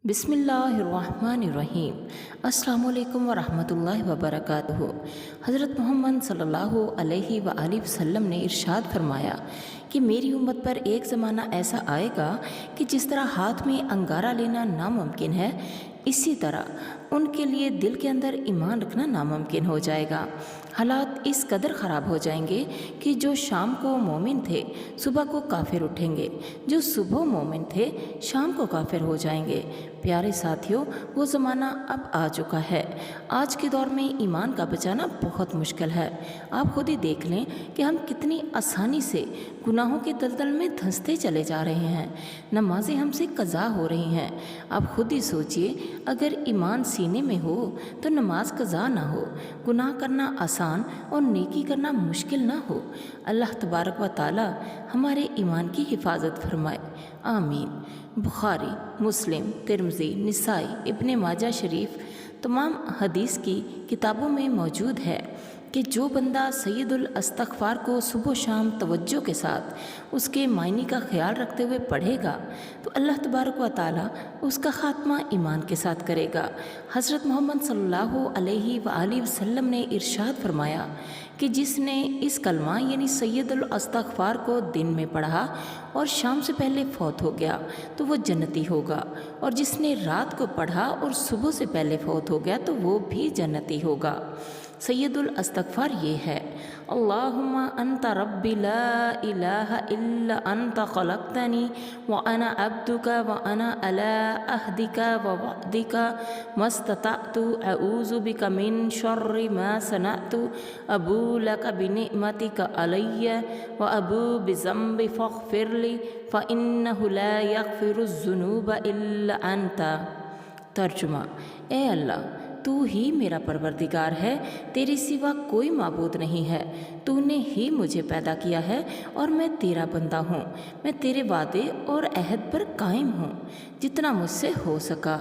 बिस्मिल्लाहिर्रहमानिर्रहीम। अस्सलामु अलैकुम वरहमतुल्लाहि वबरकातुहू। हज़रत मोहम्मद सल्लल्लाहु अलैहि वआलिहि वसल्लम ने इरशाद फरमाया कि मेरी उम्मत पर एक ज़माना ऐसा आएगा कि जिस तरह हाथ में अंगारा लेना नामुमकिन है, इसी तरह उनके लिए दिल के अंदर ईमान रखना नामुमकिन हो जाएगा। हालात इस कदर ख़राब हो जाएंगे कि जो शाम को मोमिन थे सुबह को काफिर उठेंगे, जो सुबह मोमिन थे शाम को काफिर हो जाएंगे। प्यारे साथियों, वो ज़माना अब आ चुका है। आज के दौर में ईमान का बचाना बहुत मुश्किल है। आप खुद ही देख लें कि हम कितनी आसानी से गुनाहों के दलदल में धंसते चले जा रहे हैं। नमाजें हमसे कज़ा हो रही हैं। आप खुद ही सोचिए, अगर ईमान सीने में हो तो नमाज कज़ा ना हो, गुनाह करना आसान और नेकी करना मुश्किल ना हो। अल्लाह तबारक व ताला हमारे ईमान की हिफाजत फरमाए, आमीन। बुखारी, मुस्लिम, तिरमिज़ी, निसाई, इब्ने माजा शरीफ तमाम हदीस की किताबों में मौजूद है कि जो बंदा सैयदुल इस्तग़फ़ार को सुबह शाम तवज्जो के साथ उसके मायने का ख्याल रखते हुए पढ़ेगा तो अल्लाह तबारक व ताला उसका ख़ात्मा ईमान के साथ करेगा। हज़रत मोहम्मद सल्लल्लाहु अलैहि वआलिहि वसल्लम ने इरशाद फरमाया कि जिसने इस कलमा यानी सैयदुल इस्तग़फ़ार को दिन में पढ़ा और शाम से पहले फौत हो गया तो वो जन्नती होगा, और जिसने रात को पढ़ा और सुबह से पहले फौत हो गया तो वो भी जन्नती होगा। सैयदुल इस्तग़फ़ार ये है, अल्लाहुम्मा अंता रब्बी ला इलाहा इल्ला अंता खलक़तनी व अना अब्दुका व अना अला अहदिका व वअदिका मस्ततअतु अऊज़ु बिका मिन शर्रि मा सनअतु अबू लका बिनिअमतिका अलैया व अबू बिज़म्बि फ़ग़फ़िरली फ़इन्नहु ला यग़फ़िरुज़्ज़ुनूब इल्ला अंता। तर्जुमा, ए अल्लाह, तू ही मेरा परवरदिगार है, तेरे सिवा कोई माबूद नहीं है। तूने ही मुझे पैदा किया है और मैं तेरा बंदा हूँ। मैं तेरे वादे और अहद पर कायम हूँ जितना मुझसे हो सका।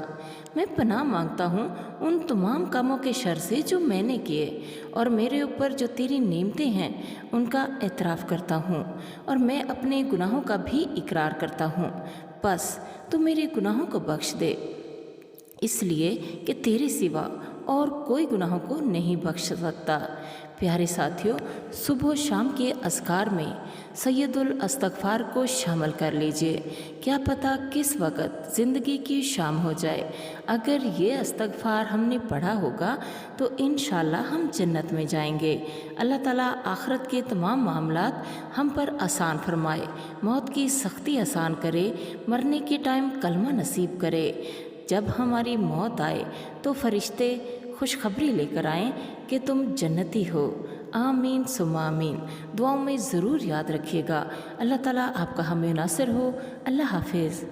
मैं पनाह मांगता हूँ उन तमाम कामों के शर से जो मैंने किए, और मेरे ऊपर जो तेरी नेमतें हैं उनका एतराफ़ करता हूँ, और मैं अपने गुनाहों का भी इकरार करता हूँ। बस तू मेरे गुनाहों को बख्श दे, इसलिए कि तेरे सिवा और कोई गुनाहों को नहीं बख्श सकता। प्यारे साथियों, सुबह शाम के अज़कार में सैयदुल इस्तग़फ़ार को शामिल कर लीजिए। क्या पता किस वक़्त ज़िंदगी की शाम हो जाए। अगर ये इस्तग़फ़ार हमने पढ़ा होगा तो इंशाअल्लाह हम जन्नत में जाएंगे। अल्लाह ताला आखिरत के तमाम मामलात हम पर आसान फरमाए, मौत की सख्ती आसान करे, मरने के टाइम कलमा नसीब करे। जब हमारी मौत आए तो फरिश्ते खुशखबरी लेकर आएँ कि तुम जन्नती हो। आमीन सुम्मा आमीन। दुआओं में ज़रूर याद रखिएगा। अल्लाह ताला आपका हमें नासिर हो। अल्लाह हाफिज़।